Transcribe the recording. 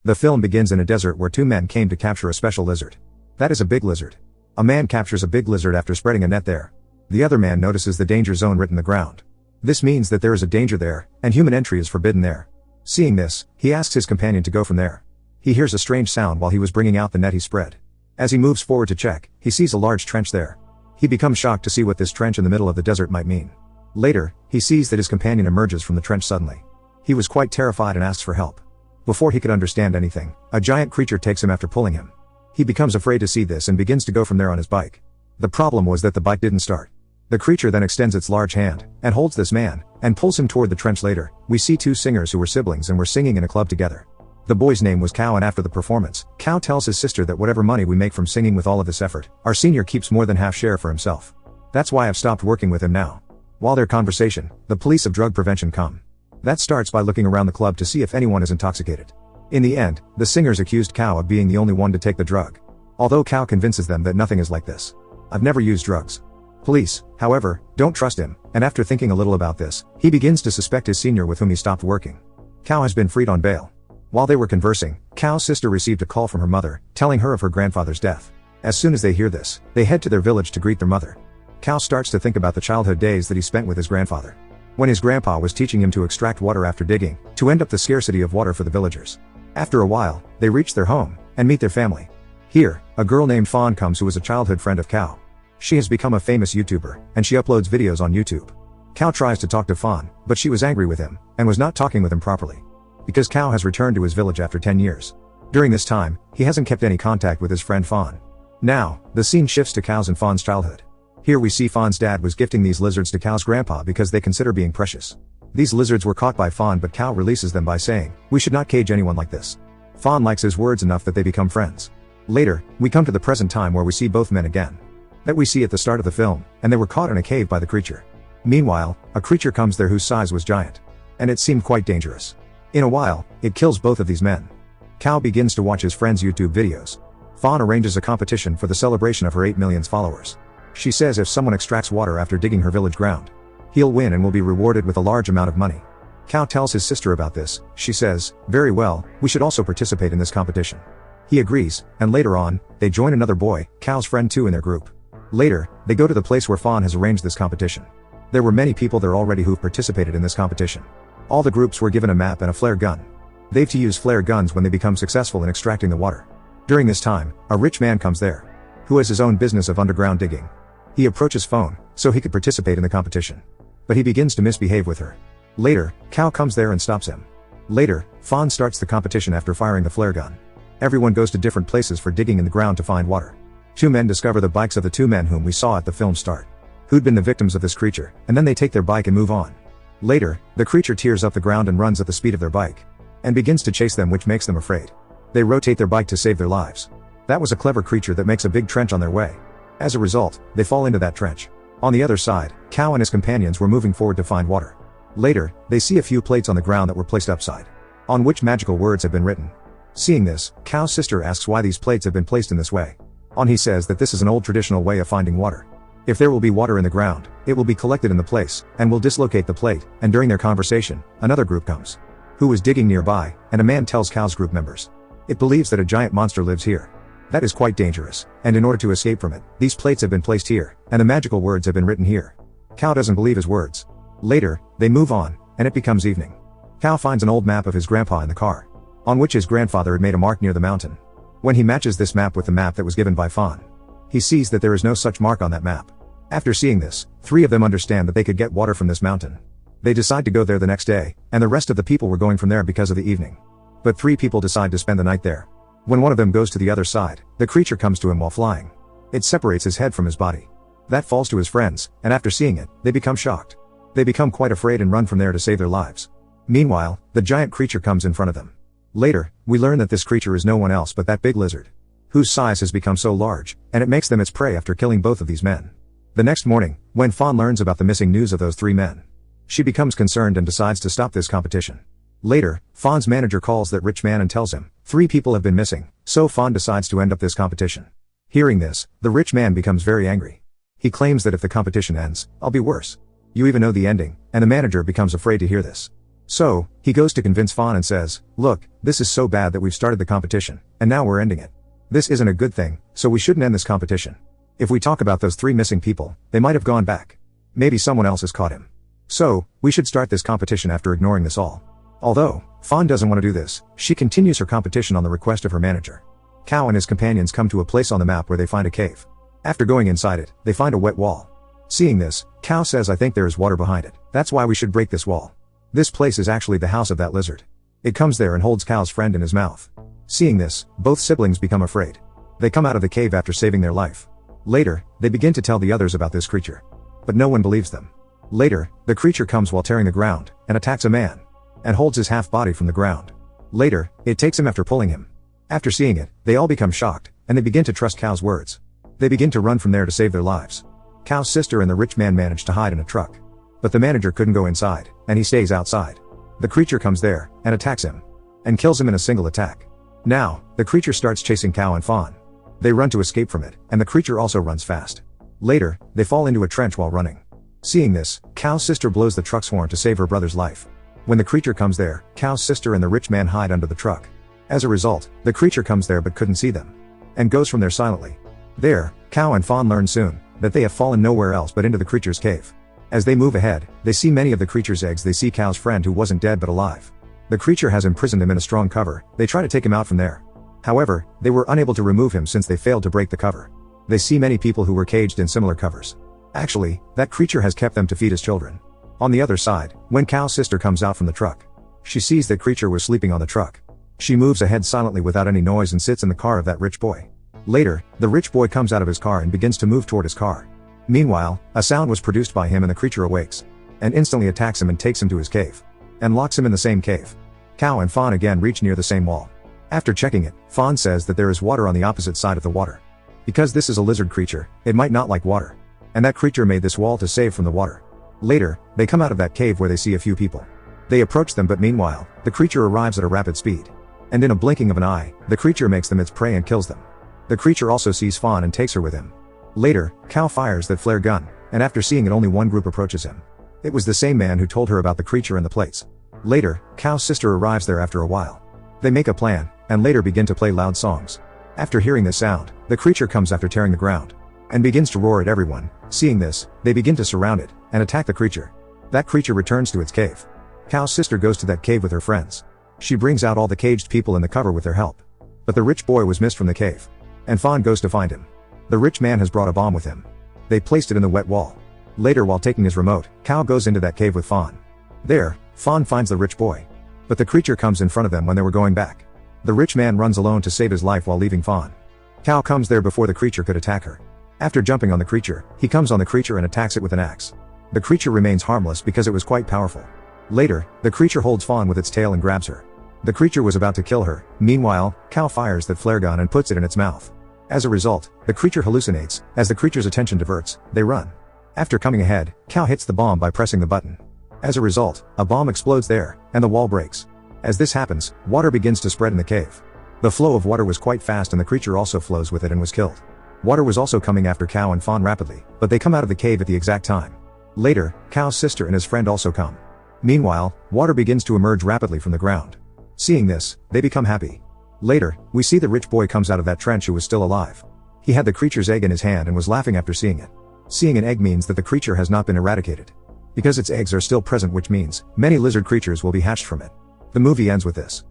The film begins in a desert where two men came to capture a special lizard. That is a big lizard. A man captures a big lizard after spreading a net there. The other man notices the danger zone written in the ground. This means that there is a danger there, and human entry is forbidden there. Seeing this, he asks his companion to go from there. He hears a strange sound while he was bringing out the net he spread. As he moves forward to check, he sees a large trench there. He becomes shocked to see what this trench in the middle of the desert might mean. Later, he sees that his companion emerges from the trench suddenly. He was quite terrified and asks for help. Before he could understand anything, a giant creature takes him after pulling him. He becomes afraid to see this and begins to go from there on his bike. The problem was that the bike didn't start. The creature then extends its large hand, and holds this man, and pulls him toward the trench. Later, we see two singers who were siblings and were singing in a club together. The boy's name was Cow, and after the performance, Cow tells his sister that whatever money we make from singing with all of this effort, our senior keeps more than half share for himself. That's why I've stopped working with him now. While their conversation, the police of drug prevention come. That starts by looking around the club to see if anyone is intoxicated. In the end, the singers accused Cow of being the only one to take the drug. Although Cow convinces them that nothing is like this. I've never used drugs. Police, however, don't trust him, and after thinking a little about this, he begins to suspect his senior with whom he stopped working. Cow has been freed on bail. While they were conversing, Cow's sister received a call from her mother, telling her of her grandfather's death. As soon as they hear this, they head to their village to greet their mother. Cow starts to think about the childhood days that he spent with his grandfather. When his grandpa was teaching him to extract water after digging, to end up the scarcity of water for the villagers. After a while, they reach their home, and meet their family. Here, a girl named Fawn comes who is a childhood friend of Cow. She has become a famous YouTuber, and she uploads videos on YouTube. Cow tries to talk to Fawn, but she was angry with him, and was not talking with him properly. Because Cow has returned to his village after 10 years. During this time, he hasn't kept any contact with his friend Fawn. Now, the scene shifts to Cow's and Fawn's childhood. Here we see Fawn's dad was gifting these lizards to Cow's grandpa because they consider being precious. These lizards were caught by Fawn, but Cow releases them by saying, "We should not cage anyone like this." Fawn likes his words enough that they become friends. Later, we come to the present time where we see both men again. That we see at the start of the film, and they were caught in a cave by the creature. Meanwhile, a creature comes there whose size was giant. And it seemed quite dangerous. In a while, it kills both of these men. Cow begins to watch his friend's YouTube videos. Fawn arranges a competition for the celebration of her 8 million followers. She says if someone extracts water after digging her village ground, he'll win and will be rewarded with a large amount of money. Cow tells his sister about this. She says, "Very well, we should also participate in this competition." He agrees, and later on, they join another boy, Cow's friend too, in their group. Later, they go to the place where Fawn has arranged this competition. There were many people there already who've participated in this competition. All the groups were given a map and a flare gun. They've to use flare guns when they become successful in extracting the water. During this time, a rich man comes there, who has his own business of underground digging. He approaches Fawn, so he could participate in the competition. But he begins to misbehave with her. Later, Cow comes there and stops him. Later, Fawn starts the competition after firing the flare gun. Everyone goes to different places for digging in the ground to find water. Two men discover the bikes of the two men whom we saw at the film's start, who'd been the victims of this creature, and then they take their bike and move on. Later, the creature tears up the ground and runs at the speed of their bike, and begins to chase them, which makes them afraid. They rotate their bike to save their lives. That was a clever creature that makes a big trench on their way. As a result, they fall into that trench. On the other side, Cow and his companions were moving forward to find water. Later, they see a few plates on the ground that were placed upside, on which magical words have been written. Seeing this, Cow's sister asks why these plates have been placed in this way. He says that this is an old traditional way of finding water. If there will be water in the ground, it will be collected in the place, and will dislocate the plate, and during their conversation, another group comes, who was digging nearby, and a man tells Cow's group members. It believes that a giant monster lives here. That is quite dangerous, and in order to escape from it, these plates have been placed here, and the magical words have been written here. Cow doesn't believe his words. Later, they move on, and it becomes evening. Cow finds an old map of his grandpa in the car, on which his grandfather had made a mark near the mountain. When he matches this map with the map that was given by Fawn, he sees that there is no such mark on that map. After seeing this, 3 of them understand that they could get water from this mountain. They decide to go there the next day, and the rest of the people were going from there because of the evening. But 3 people decide to spend the night there. When one of them goes to the other side, the creature comes to him while flying. It separates his head from his body. That falls to his friends, and after seeing it, they become shocked. They become quite afraid and run from there to save their lives. Meanwhile, the giant creature comes in front of them. Later, we learn that this creature is no one else but that big lizard, whose size has become so large, and it makes them its prey after killing both of these men. The next morning, when Fawn learns about the missing news of those 3 men, she becomes concerned and decides to stop this competition. Later, Fawn's manager calls that rich man and tells him, 3 people have been missing, so Fawn decides to end up this competition. Hearing this, the rich man becomes very angry. He claims that if the competition ends, I'll be worse. You even know the ending, and the manager becomes afraid to hear this. So, he goes to convince Fawn and says, "Look, this is so bad that we've started the competition, and now we're ending it. This isn't a good thing, so we shouldn't end this competition. If we talk about those 3 missing people, they might have gone back. Maybe someone else has caught him. So, we should start this competition after ignoring this all." Although, Fawn doesn't want to do this, she continues her competition on the request of her manager. Cow and his companions come to a place on the map where they find a cave. After going inside it, they find a wet wall. Seeing this, Cow says, "I think there is water behind it. That's why we should break this wall." This place is actually the house of that lizard. It comes there and holds Cow's friend in his mouth. Seeing this, both siblings become afraid. They come out of the cave after saving their life. Later, they begin to tell the others about this creature. But no one believes them. Later, the creature comes while tearing the ground, and attacks a man. And holds his half body from the ground. Later, it takes him after pulling him. After seeing it, they all become shocked, and they begin to trust Cow's words. They begin to run from there to save their lives. Cow's sister and the rich man manage to hide in a truck. But the manager couldn't go inside, and he stays outside. The creature comes there, and attacks him. And kills him in a single attack. Now, the creature starts chasing Cow and Fawn. They run to escape from it, and the creature also runs fast. Later, they fall into a trench while running. Seeing this, Cow's sister blows the truck's horn to save her brother's life. When the creature comes there, Cow's sister and the rich man hide under the truck. As a result, the creature comes there but couldn't see them. And goes from there silently. There, Cow and Fawn learn soon that they have fallen nowhere else but into the creature's cave. As they move ahead, they see many of the creature's eggs. They see Cow's friend who wasn't dead but alive. The creature has imprisoned him in a strong cover. They try to take him out from there. However, they were unable to remove him since they failed to break the cover. They see many people who were caged in similar covers. Actually, that creature has kept them to feed his children. On the other side, when Cow's sister comes out from the truck, she sees that creature was sleeping on the truck. She moves ahead silently without any noise and sits in the car of that rich boy. Later, the rich boy comes out of his car and begins to move toward his car. Meanwhile, a sound was produced by him and the creature awakes. And instantly attacks him and takes him to his cave. And locks him in the same cave. Cow and Fawn again reach near the same wall. After checking it, Fawn says that there is water on the opposite side of the water. Because this is a lizard creature, it might not like water. And that creature made this wall to save from the water. Later, they come out of that cave where they see a few people. They approach them, but meanwhile, the creature arrives at a rapid speed. And in a blinking of an eye, the creature makes them its prey and kills them. The creature also sees Fawn and takes her with him. Later, Cow fires that flare gun, and after seeing it only one group approaches him. It was the same man who told her about the creature and the plates. Later, Cow's sister arrives there after a while. They make a plan, and later begin to play loud songs. After hearing this sound, the creature comes after tearing the ground. And begins to roar at everyone. Seeing this, they begin to surround it, and attack the creature. That creature returns to its cave. Cow's sister goes to that cave with her friends. She brings out all the caged people in the cover with their help. But the rich boy was missed from the cave. And Fawn goes to find him. The rich man has brought a bomb with him. They placed it in the wet wall. Later, while taking his remote, Cow goes into that cave with Fawn. There, Fawn finds the rich boy. But the creature comes in front of them when they were going back. The rich man runs alone to save his life while leaving Fawn. Cow comes there before the creature could attack her. After jumping on the creature, he comes on the creature and attacks it with an axe. The creature remains harmless because it was quite powerful. Later, the creature holds Fawn with its tail and grabs her. The creature was about to kill her. Meanwhile, Cow fires that flare gun and puts it in its mouth. As a result, the creature hallucinates. As the creature's attention diverts, they run. After coming ahead, Cow hits the bomb by pressing the button. As a result, a bomb explodes there, and the wall breaks. As this happens, water begins to spread in the cave. The flow of water was quite fast and the creature also flows with it and was killed. Water was also coming after Cow and Fawn rapidly, but they come out of the cave at the exact time. Later, Cow's sister and his friend also come. Meanwhile, water begins to emerge rapidly from the ground. Seeing this, they become happy. Later, we see the rich boy comes out of that trench who was still alive. He had the creature's egg in his hand and was laughing after seeing it. Seeing an egg means that the creature has not been eradicated. Because its eggs are still present, which means many lizard creatures will be hatched from it. The movie ends with this.